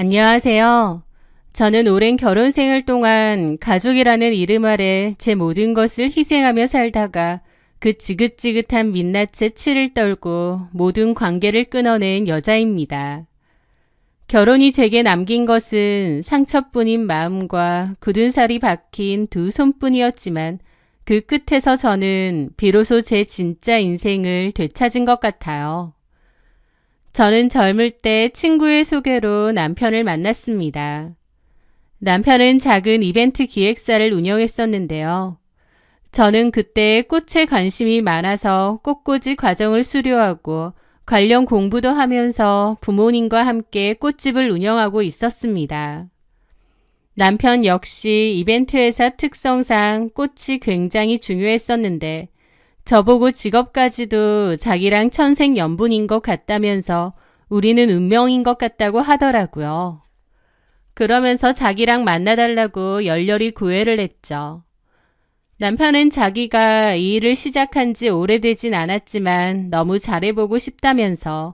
안녕하세요. 저는 오랜 결혼 생활 동안 가족이라는 이름 아래 제 모든 것을 희생하며 살다가 그 지긋지긋한 민낯에 치를 떨고 모든 관계를 끊어낸 여자입니다. 결혼이 제게 남긴 것은 상처뿐인 마음과 굳은 살이 박힌 두 손뿐이었지만 그 끝에서 저는 비로소 제 진짜 인생을 되찾은 것 같아요. 저는 젊을 때 친구의 소개로 남편을 만났습니다. 남편은 작은 이벤트 기획사를 운영했었는데요. 저는 그때 꽃에 관심이 많아서 꽃꽂이 과정을 수료하고 관련 공부도 하면서 부모님과 함께 꽃집을 운영하고 있었습니다. 남편 역시 이벤트 회사 특성상 꽃이 굉장히 중요했었는데 저보고 직업까지도 자기랑 천생연분인 것 같다면서 우리는 운명인 것 같다고 하더라고요. 그러면서 자기랑 만나달라고 열렬히 구애를 했죠. 남편은 자기가 이 일을 시작한 지 오래되진 않았지만 너무 잘해보고 싶다면서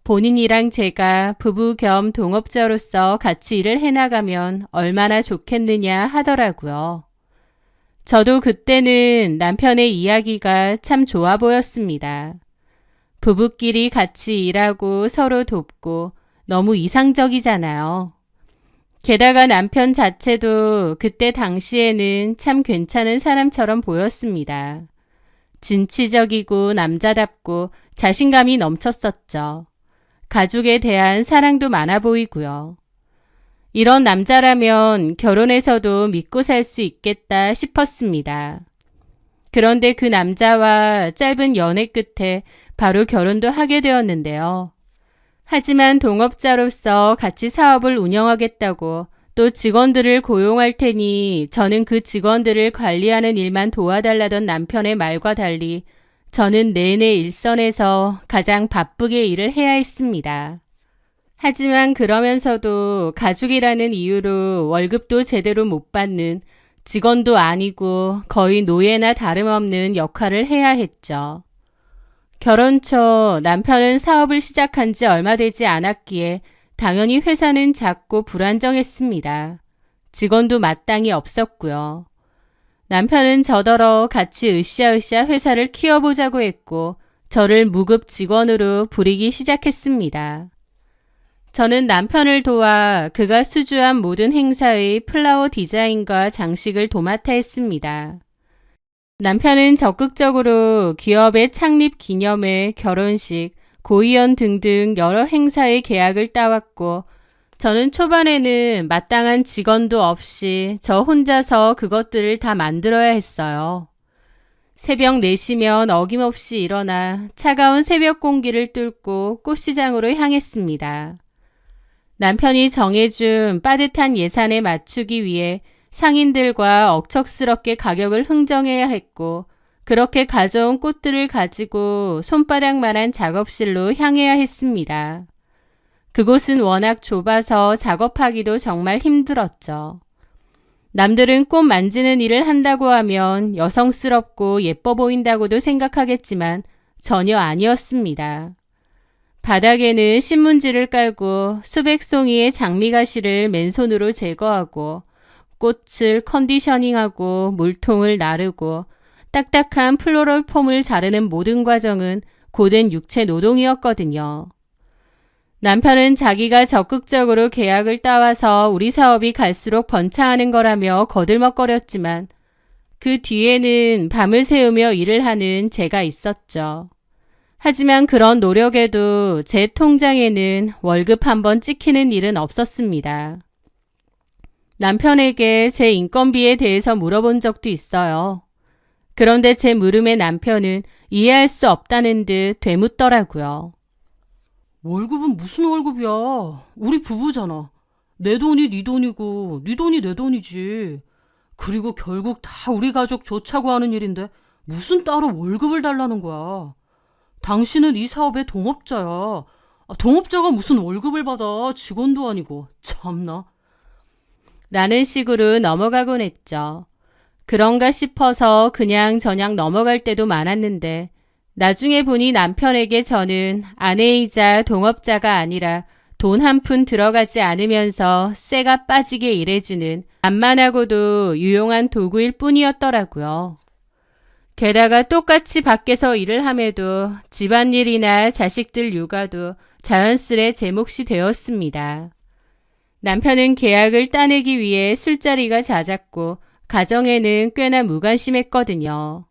본인이랑 제가 부부 겸 동업자로서 같이 일을 해나가면 얼마나 좋겠느냐 하더라고요. 저도 그때는 남편의 이야기가 참 좋아 보였습니다. 부부끼리 같이 일하고 서로 돕고 너무 이상적이잖아요. 게다가 남편 자체도 그때 당시에는 참 괜찮은 사람처럼 보였습니다. 진취적이고 남자답고 자신감이 넘쳤었죠. 가족에 대한 사랑도 많아 보이고요. 이런 남자라면 결혼해서도 믿고 살 수 있겠다 싶었습니다. 그런데 그 남자와 짧은 연애 끝에 바로 결혼도 하게 되었는데요. 하지만 동업자로서 같이 사업을 운영하겠다고 또 직원들을 고용할 테니 저는 그 직원들을 관리하는 일만 도와달라던 남편의 말과 달리 저는 내내 일선에서 가장 바쁘게 일을 해야 했습니다. 하지만 그러면서도 가족이라는 이유로 월급도 제대로 못 받는 직원도 아니고 거의 노예나 다름없는 역할을 해야 했죠. 결혼 초 남편은 사업을 시작한 지 얼마 되지 않았기에 당연히 회사는 작고 불안정했습니다. 직원도 마땅히 없었고요. 남편은 저더러 같이 으쌰으쌰 회사를 키워보자고 했고 저를 무급 직원으로 부리기 시작했습니다. 저는 남편을 도와 그가 수주한 모든 행사의 플라워 디자인과 장식을 도맡아 했습니다. 남편은 적극적으로 기업의 창립 기념회, 결혼식, 고이연 등등 여러 행사의 계약을 따왔고 저는 초반에는 마땅한 직원도 없이 저 혼자서 그것들을 다 만들어야 했어요. 새벽 4시면 어김없이 일어나 차가운 새벽 공기를 뚫고 꽃시장으로 향했습니다. 남편이 정해준 빠듯한 예산에 맞추기 위해 상인들과 억척스럽게 가격을 흥정해야 했고 그렇게 가져온 꽃들을 가지고 손바닥만한 작업실로 향해야 했습니다. 그곳은 워낙 좁아서 작업하기도 정말 힘들었죠. 남들은 꽃 만지는 일을 한다고 하면 여성스럽고 예뻐 보인다고도 생각하겠지만 전혀 아니었습니다. 바닥에는 신문지를 깔고 수백 송이의 장미가시를 맨손으로 제거하고 꽃을 컨디셔닝하고 물통을 나르고 딱딱한 플로럴 폼을 자르는 모든 과정은 고된 육체 노동이었거든요. 남편은 자기가 적극적으로 계약을 따와서 우리 사업이 갈수록 번창하는 거라며 거들먹거렸지만 그 뒤에는 밤을 새우며 일을 하는 제가 있었죠. 하지만 그런 노력에도 제 통장에는 월급 한 번 찍히는 일은 없었습니다. 남편에게 제 인건비에 대해서 물어본 적도 있어요. 그런데 제 물음에 남편은 이해할 수 없다는 듯 되묻더라고요. 월급은 무슨 월급이야? 우리 부부잖아. 내 돈이 네 돈이고 네 돈이 내 돈이지. 그리고 결국 다 우리 가족 좋자고 하는 일인데 무슨 따로 월급을 달라는 거야. 당신은 이 사업의 동업자야. 동업자가 무슨 월급을 받아. 직원도 아니고. 참나. 라는 식으로 넘어가곤 했죠. 그런가 싶어서 그냥 저냥 넘어갈 때도 많았는데 나중에 보니 남편에게 저는 아내이자 동업자가 아니라 돈 한 푼 들어가지 않으면서 쇠가 빠지게 일해주는 만만하고도 유용한 도구일 뿐이었더라고요. 게다가 똑같이 밖에서 일을 함에도 집안일이나 자식들 육아도 자연스레 제 몫이 되었습니다. 남편은 계약을 따내기 위해 술자리가 잦았고 가정에는 꽤나 무관심했거든요.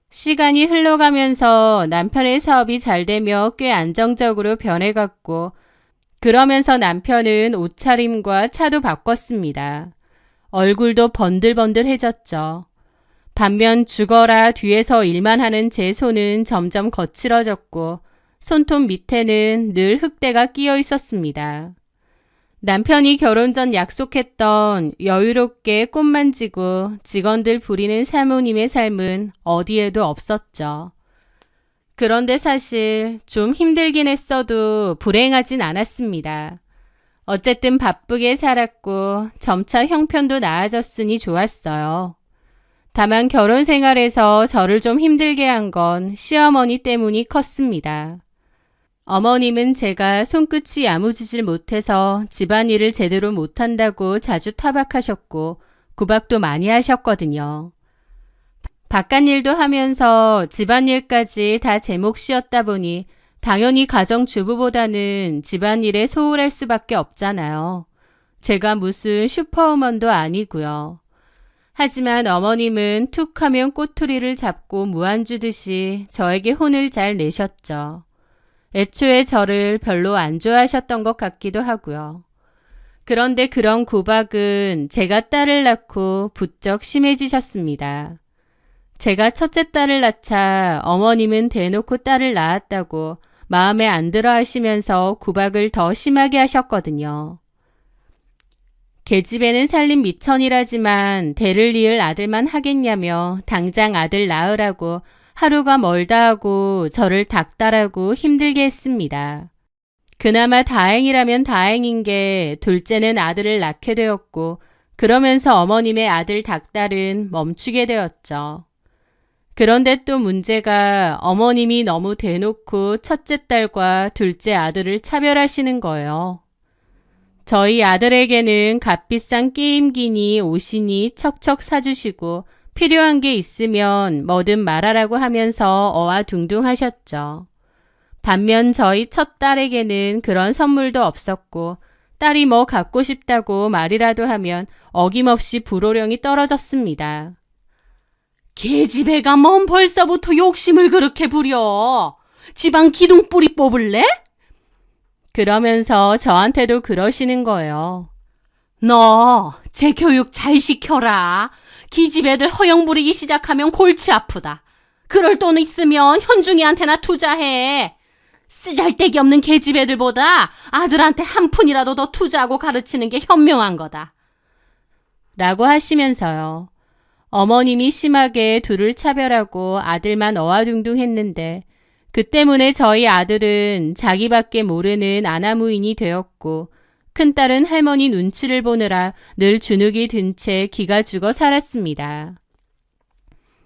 시간이 흘러가면서 남편의 사업이 잘 되며 꽤 안정적으로 변해갔고 그러면서 남편은 옷차림과 차도 바꿨습니다. 얼굴도 번들번들해졌죠. 반면 죽어라 뒤에서 일만 하는 제 손은 점점 거칠어졌고 손톱 밑에는 늘 흙대가 끼어 있었습니다. 남편이 결혼 전 약속했던 여유롭게 꽃 만지고 직원들 부리는 사모님의 삶은 어디에도 없었죠. 그런데 사실 좀 힘들긴 했어도 불행하진 않았습니다. 어쨌든 바쁘게 살았고 점차 형편도 나아졌으니 좋았어요. 다만 결혼 생활에서 저를 좀 힘들게 한 건 시어머니 때문이 컸습니다. 어머님은 제가 손끝이 야무지질 못해서 집안일을 제대로 못한다고 자주 타박하셨고 구박도 많이 하셨거든요. 바깥일도 하면서 집안일까지 다 제 몫이었다 보니 당연히 가정주부보다는 집안일에 소홀할 수밖에 없잖아요. 제가 무슨 슈퍼우먼도 아니고요. 하지만 어머님은 툭 하면 꼬투리를 잡고 무안주듯이 저에게 혼을 잘 내셨죠. 애초에 저를 별로 안 좋아하셨던 것 같기도 하고요. 그런데 그런 구박은 제가 딸을 낳고 부쩍 심해지셨습니다. 제가 첫째 딸을 낳자 어머님은 대놓고 딸을 낳았다고 마음에 안 들어 하시면서 구박을 더 심하게 하셨거든요. 계집애는 살림 미천이라지만 대를 이을 아들만 하겠냐며 당장 아들 낳으라고 하루가 멀다 하고 저를 닥달하고 힘들게 했습니다. 그나마 다행이라면 다행인 게 둘째는 아들을 낳게 되었고 그러면서 어머님의 아들 닥달은 멈추게 되었죠. 그런데 또 문제가 어머님이 너무 대놓고 첫째 딸과 둘째 아들을 차별하시는 거예요. 저희 아들에게는 값비싼 게임기니 옷이니 척척 사주시고 필요한 게 있으면 뭐든 말하라고 하면서 어와둥둥하셨죠. 반면 저희 첫 딸에게는 그런 선물도 없었고 딸이 뭐 갖고 싶다고 말이라도 하면 어김없이 불호령이 떨어졌습니다. 계집애가 뭔 벌써부터 욕심을 그렇게 부려. 집안 기둥 뿌리 뽑을래? 그러면서 저한테도 그러시는 거예요. 너 제 교육 잘 시켜라. 기집애들 허영 부리기 시작하면 골치 아프다. 그럴 돈 있으면 현중이한테나 투자해. 쓰잘데기 없는 계집애들보다 아들한테 한 푼이라도 더 투자하고 가르치는 게 현명한 거다. 라고 하시면서요. 어머님이 심하게 둘을 차별하고 아들만 어와둥둥했는데 그 때문에 저희 아들은 자기밖에 모르는 아나무인이 되었고 큰딸은 할머니 눈치를 보느라 늘 주눅이 든 채 기가 죽어 살았습니다.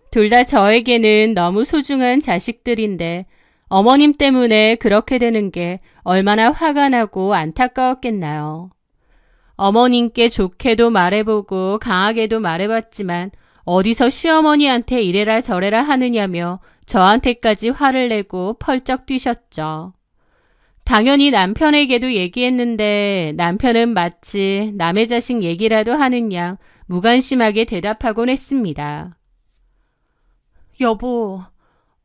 둘 다 저에게는 너무 소중한 자식들인데 어머님 때문에 그렇게 되는 게 얼마나 화가 나고 안타까웠겠나요. 어머님께 좋게도 말해보고 강하게도 말해봤지만 어디서 시어머니한테 이래라 저래라 하느냐며 저한테까지 화를 내고 펄쩍 뛰셨죠. 당연히 남편에게도 얘기했는데 남편은 마치 남의 자식 얘기라도 하는 양 무관심하게 대답하곤 했습니다. 여보,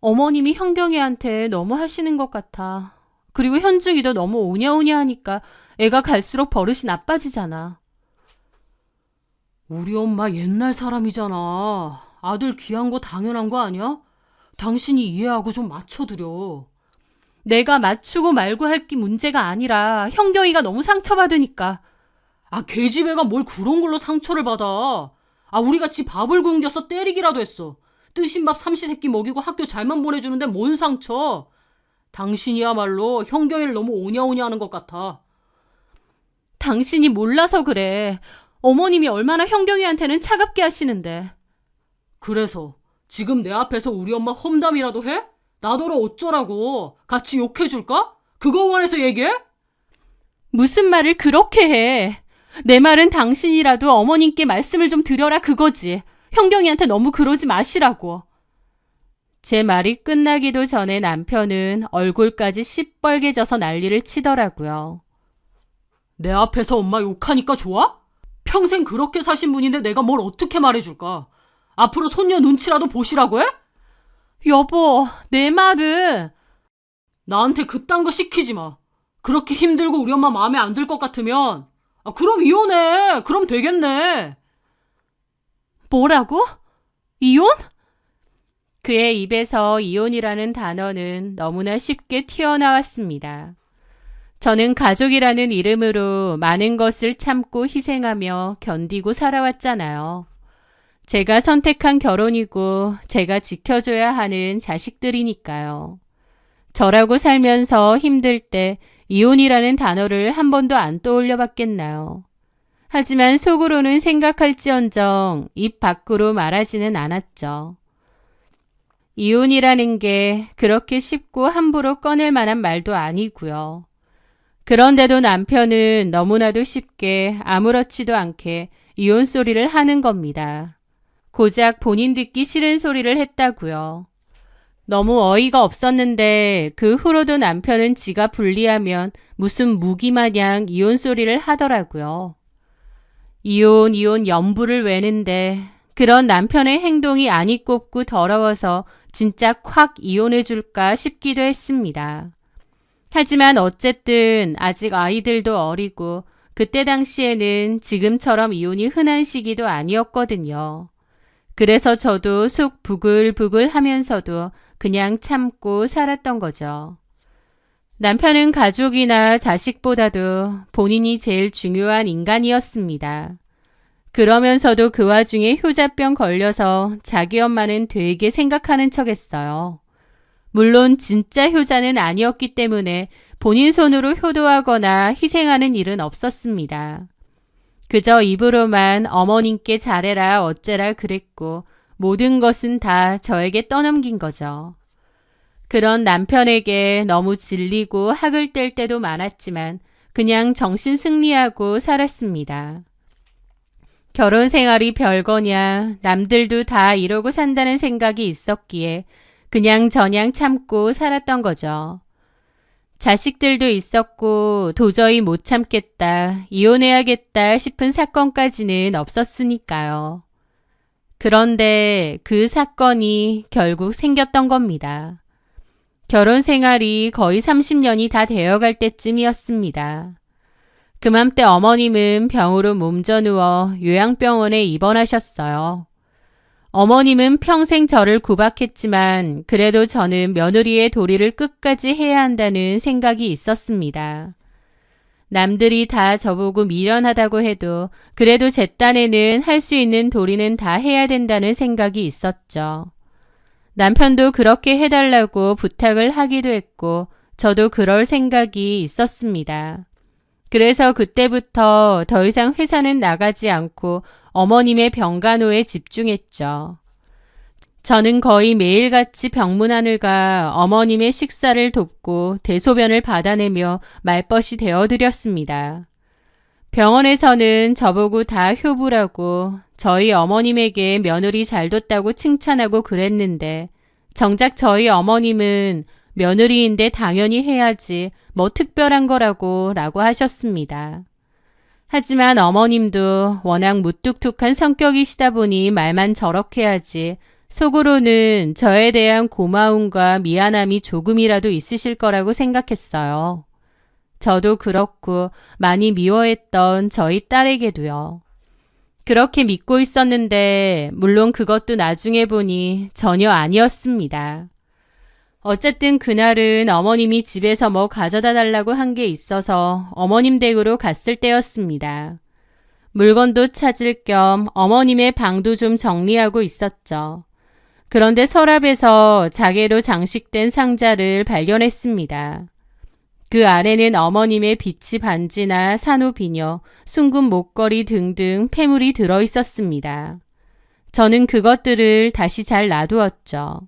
어머님이 현경이한테 너무 하시는 것 같아. 그리고 현중이도 너무 오냐오냐 하니까 애가 갈수록 버릇이 나빠지잖아. 우리 엄마 옛날 사람이잖아. 아들 귀한 거 당연한 거 아니야? 당신이 이해하고 좀 맞춰드려. 내가 맞추고 말고 할 게 문제가 아니라 현경이가 너무 상처받으니까. 계집애가 뭘 그런 걸로 상처를 받아. 우리같이 밥을 굶겨서 때리기라도 했어. 뜨신 밥 삼시세끼 먹이고 학교 잘만 보내주는데 뭔 상처. 당신이야말로 현경이를 너무 오냐오냐 하는 것 같아. 당신이 몰라서 그래. 어머님이 얼마나 현경이한테는 차갑게 하시는데. 그래서 지금 내 앞에서 우리 엄마 험담이라도 해? 나더러 어쩌라고? 같이 욕해줄까? 그거 원해서 얘기해? 무슨 말을 그렇게 해. 내 말은 당신이라도 어머님께 말씀을 좀 드려라 그거지. 형경이한테 너무 그러지 마시라고. 제 말이 끝나기도 전에 남편은 얼굴까지 시뻘개져서 난리를 치더라고요. 내 앞에서 엄마 욕하니까 좋아? 평생 그렇게 사신 분인데 내가 뭘 어떻게 말해줄까? 앞으로 손녀 눈치라도 보시라고 해? 여보, 내 말은. 나한테 그딴 거 시키지 마. 그렇게 힘들고 우리 엄마 마음에 안 들 것 같으면 그럼 이혼해. 그럼 되겠네. 뭐라고? 이혼? 그의 입에서 이혼이라는 단어는 너무나 쉽게 튀어나왔습니다. 저는 가족이라는 이름으로 많은 것을 참고 희생하며 견디고 살아왔잖아요. 제가 선택한 결혼이고 제가 지켜줘야 하는 자식들이니까요. 저라고 살면서 힘들 때 이혼이라는 단어를 한 번도 안 떠올려 봤겠나요? 하지만 속으로는 생각할지언정 입 밖으로 말하지는 않았죠. 이혼이라는 게 그렇게 쉽고 함부로 꺼낼 만한 말도 아니고요. 그런데도 남편은 너무나도 쉽게 아무렇지도 않게 이혼 소리를 하는 겁니다. 고작 본인 듣기 싫은 소리를 했다고요. 너무 어이가 없었는데 그 후로도 남편은 지가 불리하면 무슨 무기마냥 이혼 소리를 하더라고요. 이혼 연부를 외는데 그런 남편의 행동이 아니 꼽고 더러워서 진짜 콱 이혼해줄까 싶기도 했습니다. 하지만 어쨌든 아직 아이들도 어리고 그때 당시에는 지금처럼 이혼이 흔한 시기도 아니었거든요. 그래서 저도 속 부글부글 하면서도 그냥 참고 살았던 거죠. 남편은 가족이나 자식보다도 본인이 제일 중요한 인간이었습니다. 그러면서도 그 와중에 효자병 걸려서 자기 엄마는 되게 생각하는 척했어요. 물론 진짜 효자는 아니었기 때문에 본인 손으로 효도하거나 희생하는 일은 없었습니다. 그저 입으로만 어머님께 잘해라 어째라 그랬고 모든 것은 다 저에게 떠넘긴 거죠. 그런 남편에게 너무 질리고 학을 뗄 때도 많았지만 그냥 정신 승리하고 살았습니다. 결혼 생활이 별거냐, 남들도 다 이러고 산다는 생각이 있었기에 그냥 저냥 참고 살았던 거죠. 자식들도 있었고 도저히 못 참겠다, 이혼해야겠다 싶은 사건까지는 없었으니까요. 그런데 그 사건이 결국 생겼던 겁니다. 결혼 생활이 거의 30년이 다 되어갈 때쯤이었습니다. 그맘때 어머님은 병으로 몸져 누워 요양병원에 입원하셨어요. 어머님은 평생 저를 구박했지만 그래도 저는 며느리의 도리를 끝까지 해야 한다는 생각이 있었습니다. 남들이 다 저보고 미련하다고 해도 그래도 제 딴에는 할 수 있는 도리는 다 해야 된다는 생각이 있었죠. 남편도 그렇게 해달라고 부탁을 하기도 했고 저도 그럴 생각이 있었습니다. 그래서 그때부터 더 이상 회사는 나가지 않고 어머님의 병간호에 집중했죠. 저는 거의 매일같이 병문안을 가 어머님의 식사를 돕고 대소변을 받아내며 말벗이 되어드렸습니다. 병원에서는 저보고 다 효부라고 저희 어머님에게 며느리 잘 뒀다고 칭찬하고 그랬는데 정작 저희 어머님은 며느리인데 당연히 해야지 뭐 특별한 거라고 하셨습니다. 하지만 어머님도 워낙 무뚝뚝한 성격이시다 보니 말만 저렇게 하지 속으로는 저에 대한 고마움과 미안함이 조금이라도 있으실 거라고 생각했어요. 저도 그렇고 많이 미워했던 저희 딸에게도요. 그렇게 믿고 있었는데 물론 그것도 나중에 보니 전혀 아니었습니다. 어쨌든 그날은 어머님이 집에서 뭐 가져다 달라고 한 게 있어서 어머님 댁으로 갔을 때였습니다. 물건도 찾을 겸 어머님의 방도 좀 정리하고 있었죠. 그런데 서랍에서 자개로 장식된 상자를 발견했습니다. 그 안에는 어머님의 비치 반지나 산후 비녀, 순금 목걸이 등등 폐물이 들어 있었습니다. 저는 그것들을 다시 잘 놔두었죠.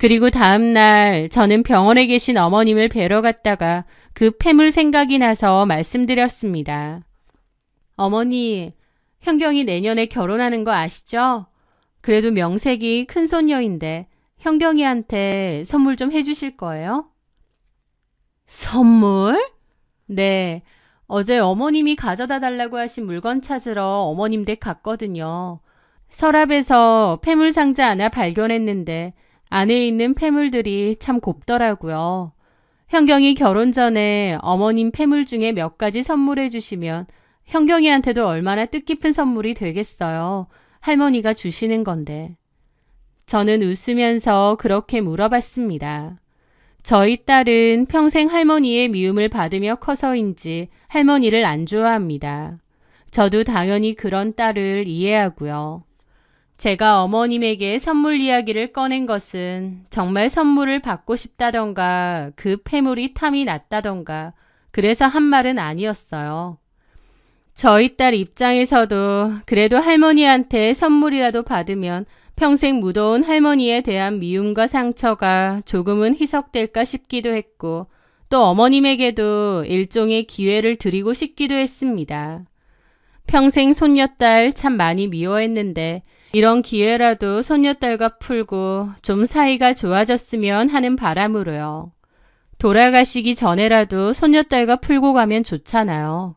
그리고 다음 날 저는 병원에 계신 어머님을 뵈러 갔다가 그 폐물 생각이 나서 말씀드렸습니다. 어머니, 현경이 내년에 결혼하는 거 아시죠? 그래도 명색이 큰 손녀인데 현경이한테 선물 좀 해주실 거예요? 선물? 네, 어제 어머님이 가져다 달라고 하신 물건 찾으러 어머님 댁 갔거든요. 서랍에서 폐물 상자 하나 발견했는데 안에 있는 폐물들이 참 곱더라고요. 현경이 결혼 전에 어머님 폐물 중에 몇 가지 선물해 주시면 현경이한테도 얼마나 뜻깊은 선물이 되겠어요. 할머니가 주시는 건데. 저는 웃으면서 그렇게 물어봤습니다. 저희 딸은 평생 할머니의 미움을 받으며 커서인지 할머니를 안 좋아합니다. 저도 당연히 그런 딸을 이해하고요. 제가 어머님에게 선물 이야기를 꺼낸 것은 정말 선물을 받고 싶다던가 그 폐물이 탐이 났다던가 그래서 한 말은 아니었어요. 저희 딸 입장에서도 그래도 할머니한테 선물이라도 받으면 평생 묻어온 할머니에 대한 미움과 상처가 조금은 희석될까 싶기도 했고 또 어머님에게도 일종의 기회를 드리고 싶기도 했습니다. 평생 손녀딸 참 많이 미워했는데 이런 기회라도 손녀딸과 풀고 좀 사이가 좋아졌으면 하는 바람으로요. 돌아가시기 전에라도 손녀딸과 풀고 가면 좋잖아요.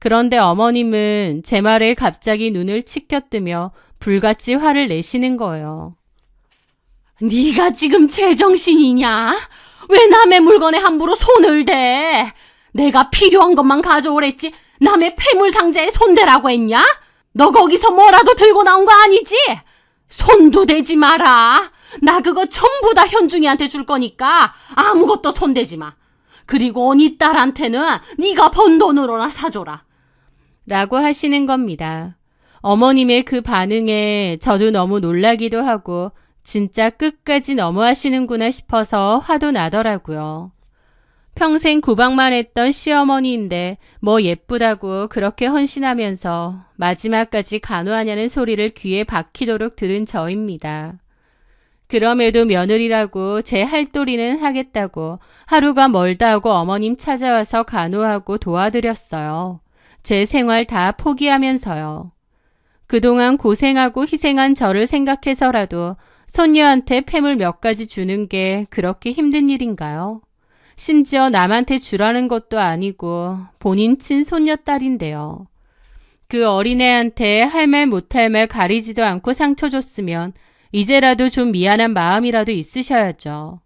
그런데 어머님은 제 말에 갑자기 눈을 치켜뜨며 불같이 화를 내시는 거예요. 네가 지금 제정신이냐? 왜 남의 물건에 함부로 손을 대? 내가 필요한 것만 가져오랬지 남의 폐물 상자에 손대라고 했냐? 너 거기서 뭐라도 들고 나온 거 아니지? 손도 대지 마라. 나 그거 전부 다 현중이한테 줄 거니까 아무것도 손대지 마. 그리고 네 딸한테는 네가 번 돈으로나 사줘라. 라고 하시는 겁니다. 어머님의 그 반응에 저도 너무 놀라기도 하고 진짜 끝까지 너무하시는구나 싶어서 화도 나더라고요. 평생 구박만 했던 시어머니인데 뭐 예쁘다고 그렇게 헌신하면서 마지막까지 간호하냐는 소리를 귀에 박히도록 들은 저입니다. 그럼에도 며느리라고 제 할도리는 하겠다고 하루가 멀다 하고 어머님 찾아와서 간호하고 도와드렸어요. 제 생활 다 포기하면서요. 그동안 고생하고 희생한 저를 생각해서라도 손녀한테 폐물 몇 가지 주는 게 그렇게 힘든 일인가요? 심지어 남한테 주라는 것도 아니고 본인 친손녀딸인데요. 그 어린애한테 할 말 못할 말 가리지도 않고 상처 줬으면 이제라도 좀 미안한 마음이라도 있으셔야죠.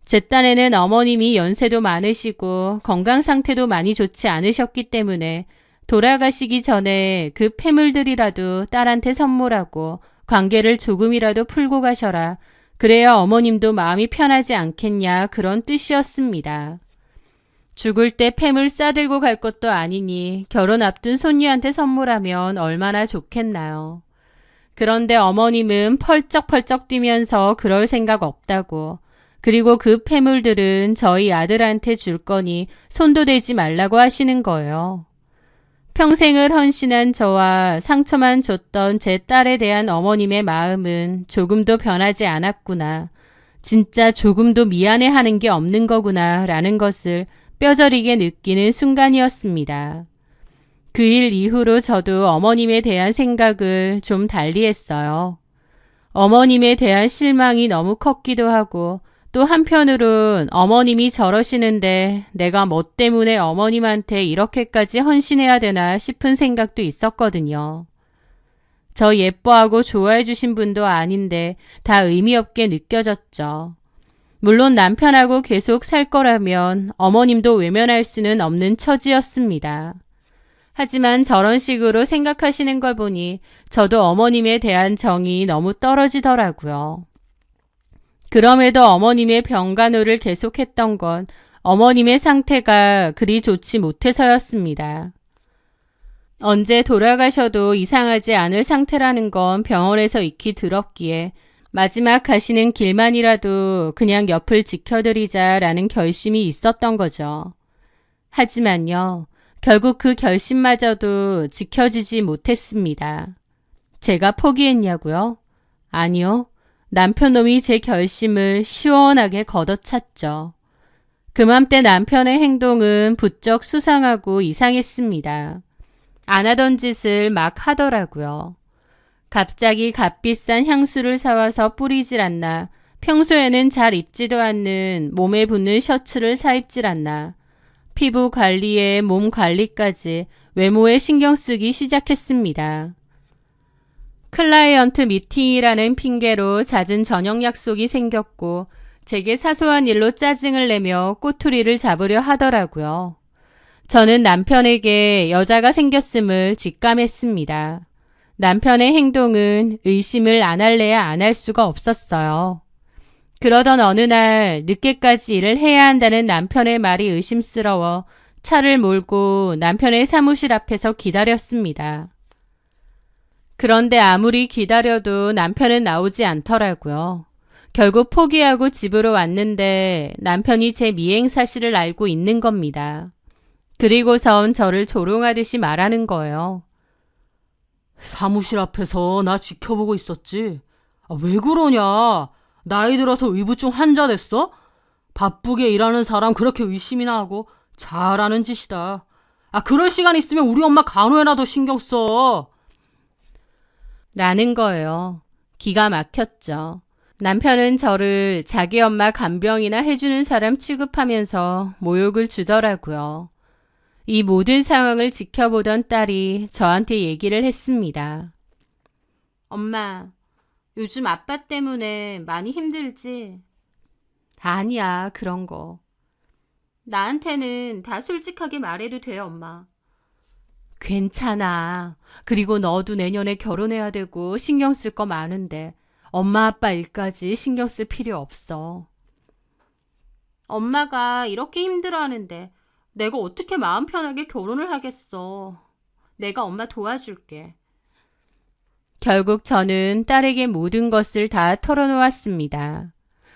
제 딴에는 어머님이 연세도 많으시고 건강 상태도 많이 좋지 않으셨기 때문에 돌아가시기 전에 그 폐물들이라도 딸한테 선물하고 관계를 조금이라도 풀고 가셔라. 그래야 어머님도 마음이 편하지 않겠냐 그런 뜻이었습니다. 죽을 때 폐물 싸들고 갈 것도 아니니 결혼 앞둔 손녀한테 선물하면 얼마나 좋겠나요. 그런데 어머님은 펄쩍펄쩍 뛰면서 그럴 생각 없다고 그리고 그 폐물들은 저희 아들한테 줄 거니 손도 대지 말라고 하시는 거예요. 평생을 헌신한 저와 상처만 줬던 제 딸에 대한 어머님의 마음은 조금도 변하지 않았구나. 진짜 조금도 미안해하는 게 없는 거구나 라는 것을 뼈저리게 느끼는 순간이었습니다. 그 일 이후로 저도 어머님에 대한 생각을 좀 달리 했어요. 어머님에 대한 실망이 너무 컸기도 하고 또 한편으론 어머님이 저러시는데 내가 뭐 때문에 어머님한테 이렇게까지 헌신해야 되나 싶은 생각도 있었거든요. 저 예뻐하고 좋아해 주신 분도 아닌데 다 의미 없게 느껴졌죠. 물론 남편하고 계속 살 거라면 어머님도 외면할 수는 없는 처지였습니다. 하지만 저런 식으로 생각하시는 걸 보니 저도 어머님에 대한 정이 너무 떨어지더라고요. 그럼에도 어머님의 병간호를 계속했던 건 어머님의 상태가 그리 좋지 못해서였습니다. 언제 돌아가셔도 이상하지 않을 상태라는 건 병원에서 익히 들었기에 마지막 가시는 길만이라도 그냥 옆을 지켜드리자라는 결심이 있었던 거죠. 하지만요, 결국 그 결심마저도 지켜지지 못했습니다. 제가 포기했냐고요? 아니요. 남편놈이 제 결심을 시원하게 걷어찼죠. 그맘때 남편의 행동은 부쩍 수상하고 이상했습니다. 안 하던 짓을 막 하더라고요. 갑자기 값비싼 향수를 사와서 뿌리질 않나, 평소에는 잘 입지도 않는 몸에 붙는 셔츠를 사입질 않나, 피부 관리에 몸 관리까지 외모에 신경 쓰기 시작했습니다. 클라이언트 미팅이라는 핑계로 잦은 저녁 약속이 생겼고 제게 사소한 일로 짜증을 내며 꼬투리를 잡으려 하더라고요. 저는 남편에게 여자가 생겼음을 직감했습니다. 남편의 행동은 의심을 안 할래야 안 할 수가 없었어요. 그러던 어느 날 늦게까지 일을 해야 한다는 남편의 말이 의심스러워 차를 몰고 남편의 사무실 앞에서 기다렸습니다. 그런데 아무리 기다려도 남편은 나오지 않더라고요. 결국 포기하고 집으로 왔는데 남편이 제 미행 사실을 알고 있는 겁니다. 그리고선 저를 조롱하듯이 말하는 거예요. 사무실 앞에서 나 지켜보고 있었지. 왜 그러냐? 나이 들어서 의부증 환자 됐어? 바쁘게 일하는 사람 그렇게 의심이나 하고 잘하는 짓이다. 그럴 시간 있으면 우리 엄마 간호해놔도 신경 써. 라는 거예요. 기가 막혔죠. 남편은 저를 자기 엄마 간병이나 해주는 사람 취급하면서 모욕을 주더라고요. 이 모든 상황을 지켜보던 딸이 저한테 얘기를 했습니다. 엄마, 요즘 아빠 때문에 많이 힘들지? 아니야, 그런 거. 나한테는 다 솔직하게 말해도 돼, 엄마. 괜찮아. 그리고 너도 내년에 결혼해야 되고 신경 쓸 거 많은데 엄마 아빠 일까지 신경 쓸 필요 없어. 엄마가 이렇게 힘들어하는데 내가 어떻게 마음 편하게 결혼을 하겠어. 내가 엄마 도와줄게. 결국 저는 딸에게 모든 것을 다 털어놓았습니다.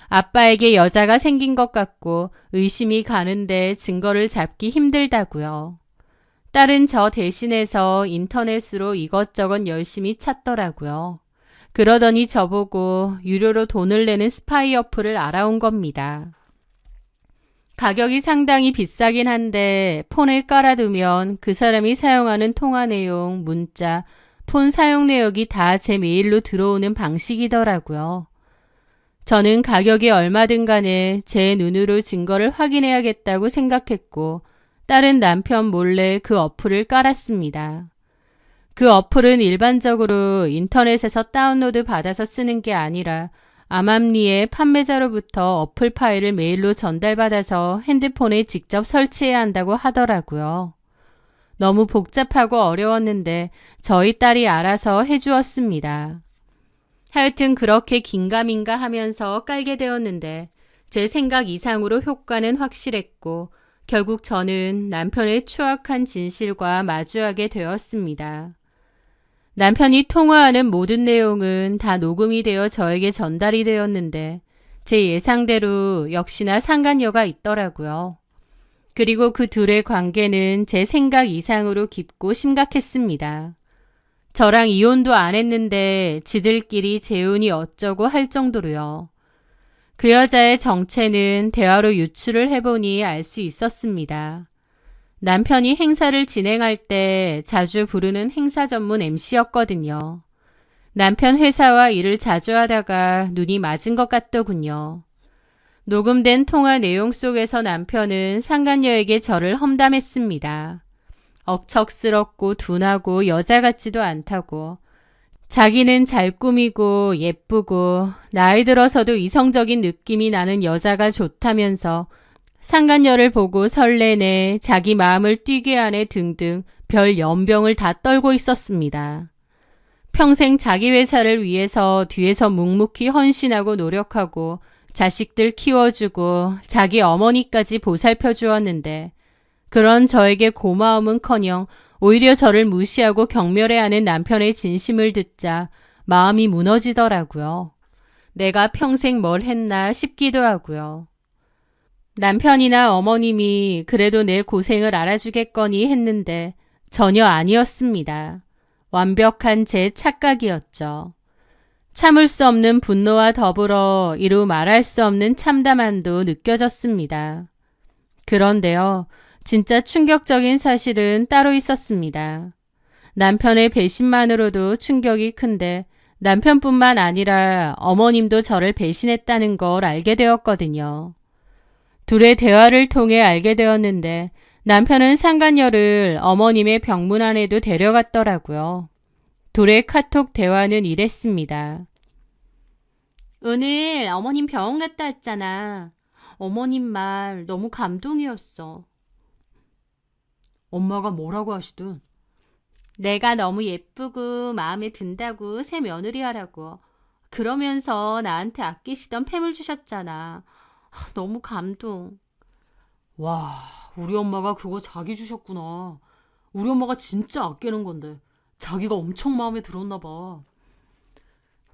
아빠에게 여자가 생긴 것 같고 의심이 가는데 증거를 잡기 힘들다고요. 딸은 저 대신해서 인터넷으로 이것저것 열심히 찾더라고요. 그러더니 저보고 유료로 돈을 내는 스파이 어플을 알아온 겁니다. 가격이 상당히 비싸긴 한데 폰에 깔아두면 그 사람이 사용하는 통화 내용, 문자, 폰 사용 내역이 다 제 메일로 들어오는 방식이더라고요. 저는 가격이 얼마든 간에 제 눈으로 증거를 확인해야겠다고 생각했고 딸은 남편 몰래 그 어플을 깔았습니다. 그 어플은 일반적으로 인터넷에서 다운로드 받아서 쓰는 게 아니라 암암리의 판매자로부터 어플 파일을 메일로 전달받아서 핸드폰에 직접 설치해야 한다고 하더라고요. 너무 복잡하고 어려웠는데 저희 딸이 알아서 해주었습니다. 하여튼 그렇게 긴가민가 하면서 깔게 되었는데 제 생각 이상으로 효과는 확실했고 결국 저는 남편의 추악한 진실과 마주하게 되었습니다. 남편이 통화하는 모든 내용은 다 녹음이 되어 저에게 전달이 되었는데 제 예상대로 역시나 상간녀가 있더라고요. 그리고 그 둘의 관계는 제 생각 이상으로 깊고 심각했습니다. 저랑 이혼도 안 했는데 지들끼리 재혼이 어쩌고 할 정도로요. 그 여자의 정체는 대화로 유추를 해보니 알 수 있었습니다. 남편이 행사를 진행할 때 자주 부르는 행사 전문 MC였거든요. 남편 회사와 일을 자주 하다가 눈이 맞은 것 같더군요. 녹음된 통화 내용 속에서 남편은 상간녀에게 저를 험담했습니다. 억척스럽고 둔하고 여자 같지도 않다고. 자기는 잘 꾸미고 예쁘고 나이 들어서도 이성적인 느낌이 나는 여자가 좋다면서 상간녀를 보고 설레네, 자기 마음을 뛰게 하네 등등 별 연병을 다 떨고 있었습니다. 평생 자기 회사를 위해서 뒤에서 묵묵히 헌신하고 노력하고 자식들 키워주고 자기 어머니까지 보살펴 주었는데 그런 저에게 고마움은커녕 오히려 저를 무시하고 경멸해하는 남편의 진심을 듣자 마음이 무너지더라고요. 내가 평생 뭘 했나 싶기도 하고요. 남편이나 어머님이 그래도 내 고생을 알아주겠거니 했는데 전혀 아니었습니다. 완벽한 제 착각이었죠. 참을 수 없는 분노와 더불어 이루 말할 수 없는 참담함도 느껴졌습니다. 그런데요, 진짜 충격적인 사실은 따로 있었습니다. 남편의 배신만으로도 충격이 큰데 남편뿐만 아니라 어머님도 저를 배신했다는 걸 알게 되었거든요. 둘의 대화를 통해 알게 되었는데 남편은 상간녀를 어머님의 병문 안에도 데려갔더라고요. 둘의 카톡 대화는 이랬습니다. 오늘 어머님 병원 갔다 왔잖아. 어머님 말 너무 감동이었어. 엄마가 뭐라고 하시든. 내가 너무 예쁘고 마음에 든다고 새 며느리 하라고. 그러면서 나한테 아끼시던 팸을 주셨잖아. 너무 감동. 와, 우리 엄마가 그거 자기 주셨구나. 우리 엄마가 진짜 아끼는 건데 자기가 엄청 마음에 들었나 봐.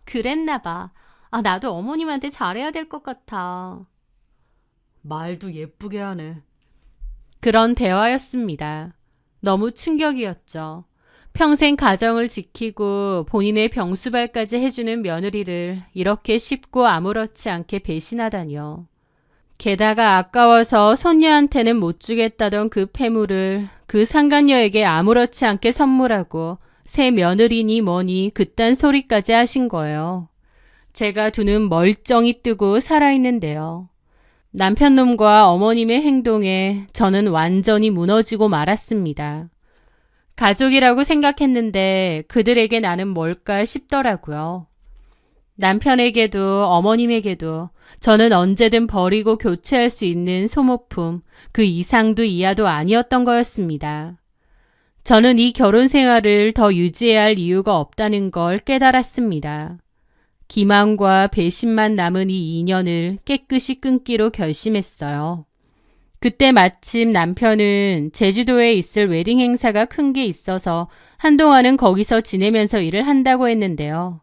그랬나 봐. 나도 어머님한테 잘해야 될 것 같아. 말도 예쁘게 하네. 그런 대화였습니다. 너무 충격이었죠. 평생 가정을 지키고 본인의 병수발까지 해주는 며느리를 이렇게 쉽고 아무렇지 않게 배신하다니요. 게다가 아까워서 손녀한테는 못 주겠다던 그 폐물을 그 상간녀에게 아무렇지 않게 선물하고 새 며느리니 뭐니 그딴 소리까지 하신 거예요. 제가 두 눈 멀쩡히 뜨고 살아있는데요. 남편놈과 어머님의 행동에 저는 완전히 무너지고 말았습니다. 가족이라고 생각했는데 그들에게 나는 뭘까 싶더라고요. 남편에게도 어머님에게도 저는 언제든 버리고 교체할 수 있는 소모품, 그 이상도 이하도 아니었던 거였습니다. 저는 이 결혼 생활을 더 유지해야 할 이유가 없다는 걸 깨달았습니다. 기만과 배신만 남은 이 인연을 깨끗이 끊기로 결심했어요. 그때 마침 남편은 제주도에 있을 웨딩 행사가 큰 게 있어서 한동안은 거기서 지내면서 일을 한다고 했는데요.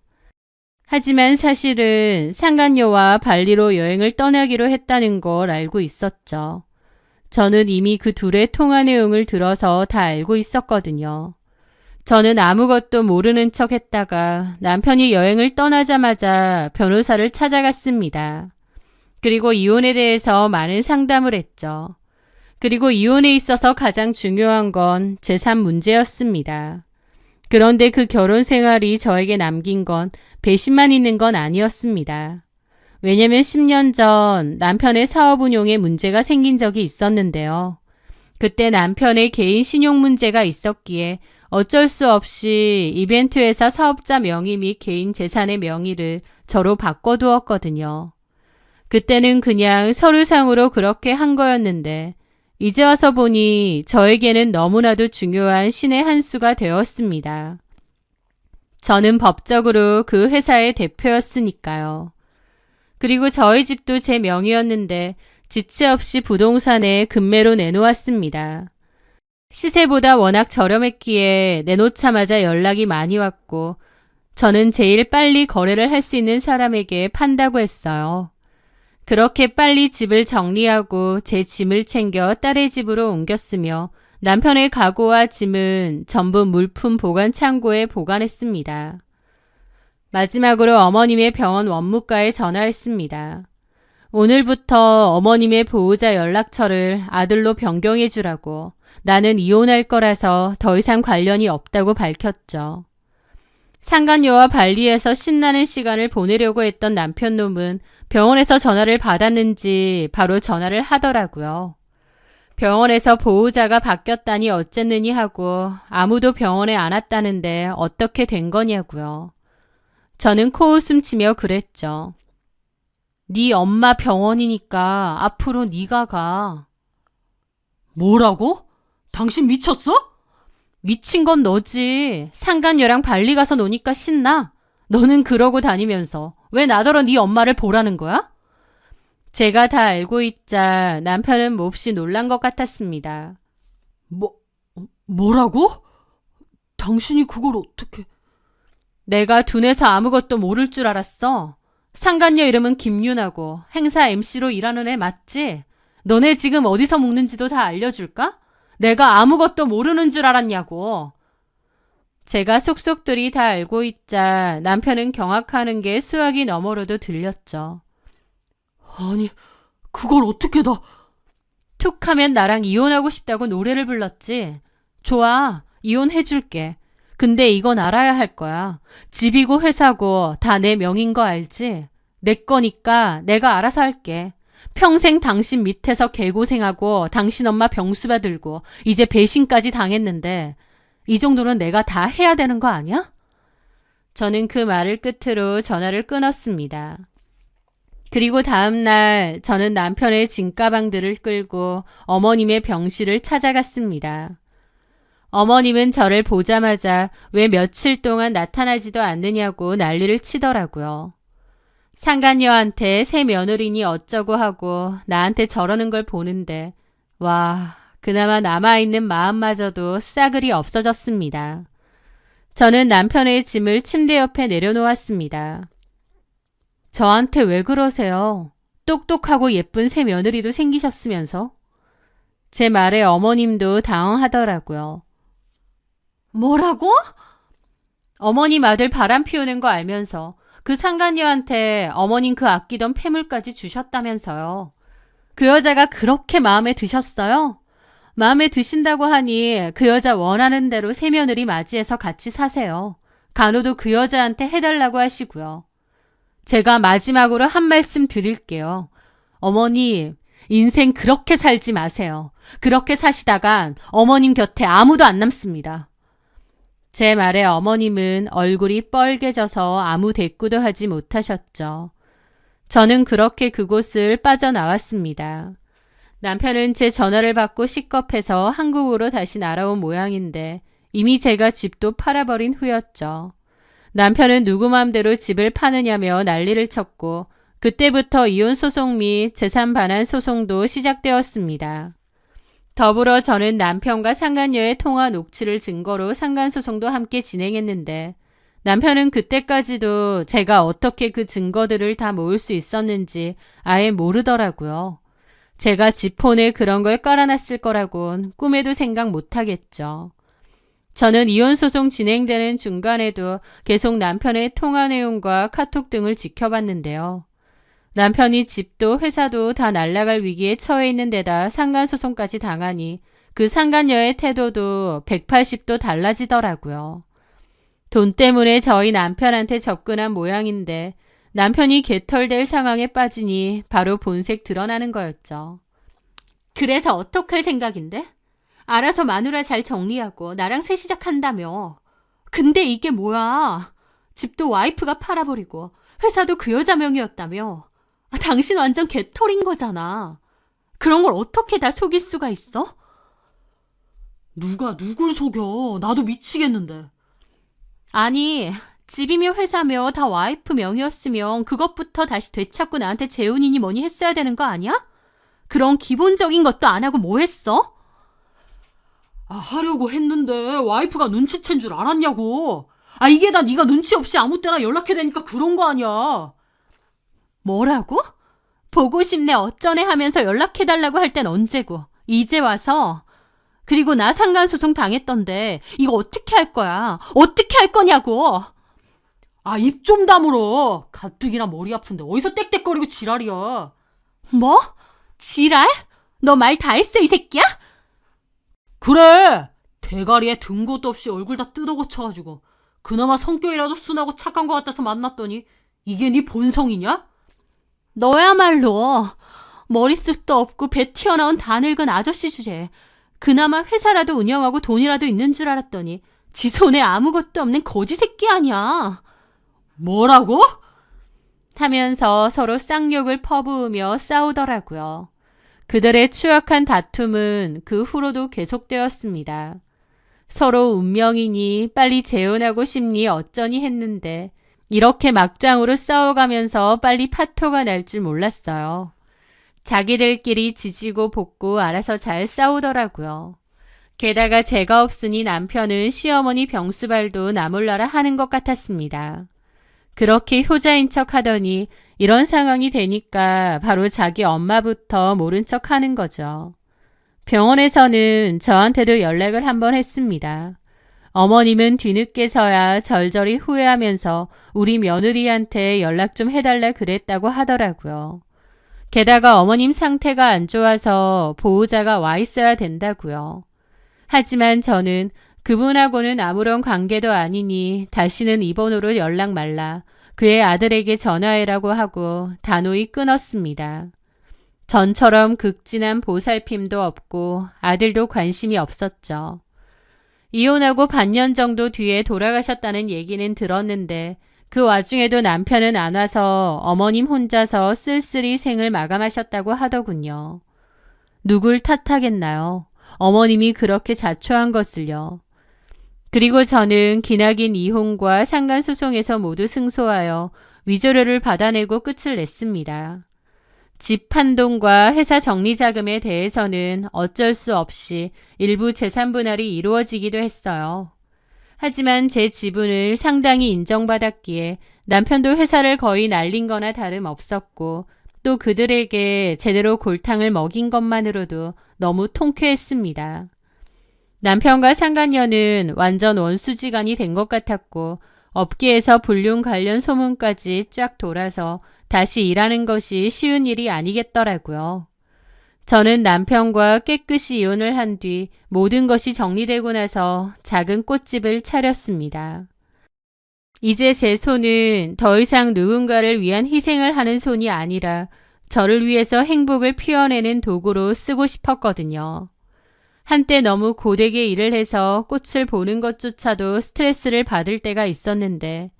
하지만 사실은 상간녀와 발리로 여행을 떠나기로 했다는 걸 알고 있었죠. 저는 이미 그 둘의 통화 내용을 들어서 다 알고 있었거든요. 저는 아무것도 모르는 척 했다가 남편이 여행을 떠나자마자 변호사를 찾아갔습니다. 그리고 이혼에 대해서 많은 상담을 했죠. 그리고 이혼에 있어서 가장 중요한 건 재산 문제였습니다. 그런데 그 결혼 생활이 저에게 남긴 건 배신만 있는 건 아니었습니다. 왜냐면 10년 전 남편의 사업 운용에 문제가 생긴 적이 있었는데요. 그때 남편의 개인 신용 문제가 있었기에 어쩔 수 없이 이벤트 회사 사업자 명의 및 개인 재산의 명의를 저로 바꿔두었거든요. 그때는 그냥 서류상으로 그렇게 한 거였는데 이제 와서 보니 저에게는 너무나도 중요한 신의 한 수가 되었습니다. 저는 법적으로 그 회사의 대표였으니까요. 그리고 저희 집도 제 명의였는데 지체 없이 부동산에 금매로 내놓았습니다. 시세보다 워낙 저렴했기에 내놓자마자 연락이 많이 왔고 저는 제일 빨리 거래를 할 수 있는 사람에게 판다고 했어요. 그렇게 빨리 집을 정리하고 제 짐을 챙겨 딸의 집으로 옮겼으며 남편의 가구와 짐은 전부 물품 보관 창고에 보관했습니다. 마지막으로 어머님의 병원 원무과에 전화했습니다. 오늘부터 어머님의 보호자 연락처를 아들로 변경해 주라고. 나는 이혼할 거라서 더 이상 관련이 없다고 밝혔죠. 상간녀와 발리에서 신나는 시간을 보내려고 했던 남편놈은 병원에서 전화를 받았는지 바로 전화를 하더라고요. 병원에서 보호자가 바뀌었다니 어쨌느니 하고 아무도 병원에 안 왔다는데 어떻게 된 거냐고요. 저는 코웃음 치며 그랬죠. 네 엄마 병원이니까 앞으로 네가 가. 뭐라고? 당신 미쳤어? 미친 건 너지. 상간녀랑 발리 가서 노니까 신나. 너는 그러고 다니면서 왜 나더러 네 엄마를 보라는 거야? 제가 다 알고 있자 남편은 몹시 놀란 것 같았습니다. 뭐라고? 당신이 그걸 어떻게... 내가 둔해서 아무것도 모를 줄 알았어. 상간녀 이름은 김윤아고 행사 MC로 일하는 애 맞지? 너네 지금 어디서 묵는지도 다 알려줄까? 내가 아무것도 모르는 줄 알았냐고. 제가 속속들이 다 알고 있자 남편은 경악하는 게 수화기 너머로도 들렸죠. 아니, 그걸 어떻게 다... 툭 하면 나랑 이혼하고 싶다고 노래를 불렀지. 좋아, 이혼해줄게. 근데 이건 알아야 할 거야. 집이고 회사고 다 내 명인 거 알지? 내 거니까 내가 알아서 할게. 평생 당신 밑에서 개고생하고 당신 엄마 병수바 들고 이제 배신까지 당했는데 이 정도는 내가 다 해야 되는 거 아니야? 저는 그 말을 끝으로 전화를 끊었습니다. 그리고 다음 날 저는 남편의 짐가방들을 끌고 어머님의 병실을 찾아갔습니다. 어머님은 저를 보자마자 왜 며칠 동안 나타나지도 않느냐고 난리를 치더라고요. 상간녀한테 새 며느리니 어쩌고 하고 나한테 저러는 걸 보는데 와, 그나마 남아있는 마음마저도 싸그리 없어졌습니다. 저는 남편의 짐을 침대 옆에 내려놓았습니다. 저한테 왜 그러세요? 똑똑하고 예쁜 새 며느리도 생기셨으면서. 제 말에 어머님도 당황하더라고요. 뭐라고? 어머님 아들 바람 피우는 거 알면서 그 상간녀한테 어머님 그 아끼던 폐물까지 주셨다면서요. 그 여자가 그렇게 마음에 드셨어요? 마음에 드신다고 하니 그 여자 원하는 대로 새 며느리 맞이해서 같이 사세요. 간호도 그 여자한테 해달라고 하시고요. 제가 마지막으로 한 말씀 드릴게요. 어머니, 인생 그렇게 살지 마세요. 그렇게 사시다간 어머님 곁에 아무도 안 남습니다. 제 말에 어머님은 얼굴이 뻘개져서 아무 대꾸도 하지 못하셨죠. 저는 그렇게 그곳을 빠져나왔습니다. 남편은 제 전화를 받고 식겁해서 한국으로 다시 날아온 모양인데 이미 제가 집도 팔아버린 후였죠. 남편은 누구 맘대로 집을 파느냐며 난리를 쳤고 그때부터 이혼 소송 및 재산 반환 소송도 시작되었습니다. 더불어 저는 남편과 상간녀의 통화 녹취를 증거로 상간소송도 함께 진행했는데 남편은 그때까지도 제가 어떻게 그 증거들을 다 모을 수 있었는지 아예 모르더라고요. 제가 지폰에 그런 걸 깔아놨을 거라곤 꿈에도 생각 못하겠죠. 저는 이혼소송 진행되는 중간에도 계속 남편의 통화 내용과 카톡 등을 지켜봤는데요. 남편이 집도 회사도 다 날아갈 위기에 처해 있는 데다 상간소송까지 당하니 그 상간녀의 태도도 180도 달라지더라고요. 돈 때문에 저희 남편한테 접근한 모양인데 남편이 개털될 상황에 빠지니 바로 본색 드러나는 거였죠. 그래서 어떡할 생각인데? 알아서 마누라 잘 정리하고 나랑 새 시작한다며. 근데 이게 뭐야? 집도 와이프가 팔아버리고 회사도 그 여자 명의였다며. 당신 완전 개털인 거잖아. 그런 걸 어떻게 다 속일 수가 있어? 누가 누굴 속여? 나도 미치겠는데. 아니, 집이며 회사며 다 와이프 명의였으면 그것부터 다시 되찾고 나한테 재혼이니 뭐니 했어야 되는 거 아니야? 그런 기본적인 것도 안 하고 뭐 했어? 하려고 했는데 와이프가 눈치챈 줄 알았냐고. 이게 다 네가 눈치 없이 아무 때나 연락해대니까 그런 거 아니야. 뭐라고? 보고 싶네 어쩌네 하면서 연락해달라고 할 땐 언제고 이제 와서. 그리고 나 상간소송 당했던데 이거 어떻게 할 거야? 어떻게 할 거냐고. 입 좀 다물어. 가뜩이나 머리 아픈데 어디서 땡땡거리고 지랄이야. 뭐? 지랄? 너 말 다 했어 이 새끼야? 그래. 대가리에 든 것도 없이 얼굴 다 뜯어고쳐가지고 그나마 성격이라도 순하고 착한 것 같아서 만났더니 이게 네 본성이냐? 너야말로 머릿속도 없고 배 튀어나온 다 늙은 아저씨 주제. 그나마 회사라도 운영하고 돈이라도 있는 줄 알았더니 지 손에 아무것도 없는 거지 새끼 아니야. 뭐라고? 하면서 서로 쌍욕을 퍼부으며 싸우더라고요. 그들의 추악한 다툼은 그 후로도 계속되었습니다. 서로 운명이니 빨리 재혼하고 싶니 어쩌니 했는데 이렇게 막장으로 싸워가면서 빨리 파토가 날 줄 몰랐어요. 자기들끼리 지지고 볶고 알아서 잘 싸우더라고요. 게다가 제가 없으니 남편은 시어머니 병수발도 나몰라라 하는 것 같았습니다. 그렇게 효자인 척 하더니 이런 상황이 되니까 바로 자기 엄마부터 모른 척 하는 거죠. 병원에서는 저한테도 연락을 한번 했습니다. 어머님은 뒤늦게서야 절절히 후회하면서 우리 며느리한테 연락 좀 해달라 그랬다고 하더라고요. 게다가 어머님 상태가 안 좋아서 보호자가 와 있어야 된다고요. 하지만 저는 그분하고는 아무런 관계도 아니니 다시는 이 번호로 연락 말라. 그의 아들에게 전화해라고 하고 단호히 끊었습니다. 전처럼 극진한 보살핌도 없고 아들도 관심이 없었죠. 이혼하고 반년 정도 뒤에 돌아가셨다는 얘기는 들었는데 그 와중에도 남편은 안 와서 어머님 혼자서 쓸쓸히 생을 마감하셨다고 하더군요. 누굴 탓하겠나요? 어머님이 그렇게 자초한 것을요. 그리고 저는 기나긴 이혼과 상간소송에서 모두 승소하여 위조료를 받아내고 끝을 냈습니다. 집 판돈과 회사 정리자금에 대해서는 어쩔 수 없이 일부 재산 분할이 이루어지기도 했어요. 하지만 제 지분을 상당히 인정받았기에 남편도 회사를 거의 날린 거나 다름없었고 또 그들에게 제대로 골탕을 먹인 것만으로도 너무 통쾌했습니다. 남편과 상간녀는 완전 원수지간이 된 것 같았고 업계에서 불륜 관련 소문까지 쫙 돌아서 다시 일하는 것이 쉬운 일이 아니겠더라고요. 저는 남편과 깨끗이 이혼을 한 뒤 모든 것이 정리되고 나서 작은 꽃집을 차렸습니다. 이제 제 손은 더 이상 누군가를 위한 희생을 하는 손이 아니라 저를 위해서 행복을 피워내는 도구로 쓰고 싶었거든요. 한때 너무 고되게 일을 해서 꽃을 보는 것조차도 스트레스를 받을 때가 있었는데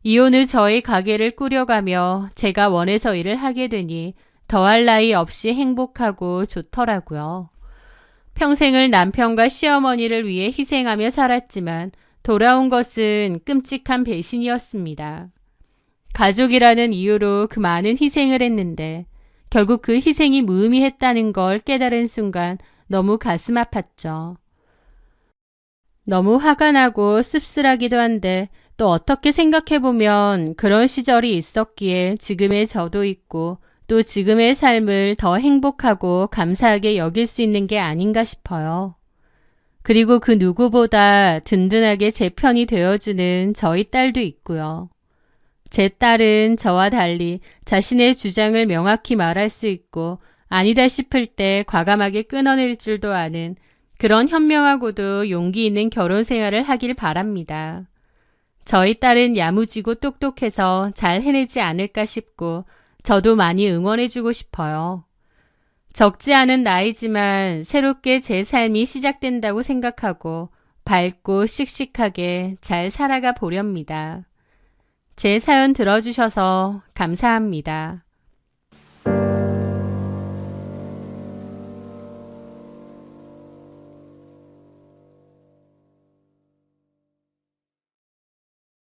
이혼 후 저의 가게를 꾸려가며 제가 원해서 일을 하게 되니 더할 나위 없이 행복하고 좋더라고요. 평생을 남편과 시어머니를 위해 희생하며 살았지만 돌아온 것은 끔찍한 배신이었습니다. 가족이라는 이유로 그 많은 희생을 했는데 결국 그 희생이 무의미했다는 걸 깨달은 순간 너무 가슴 아팠죠. 너무 화가 나고 씁쓸하기도 한데 또 어떻게 생각해보면 그런 시절이 있었기에 지금의 저도 있고 또 지금의 삶을 더 행복하고 감사하게 여길 수 있는 게 아닌가 싶어요. 그리고 그 누구보다 든든하게 제 편이 되어주는 저희 딸도 있고요. 제 딸은 저와 달리 자신의 주장을 명확히 말할 수 있고 아니다 싶을 때 과감하게 끊어낼 줄도 아는 그런 현명하고도 용기 있는 결혼 생활을 하길 바랍니다. 저희 딸은 야무지고 똑똑해서 잘 해내지 않을까 싶고 저도 많이 응원해주고 싶어요. 적지 않은 나이지만 새롭게 제 삶이 시작된다고 생각하고 밝고 씩씩하게 잘 살아가 보렵니다. 제 사연 들어주셔서 감사합니다.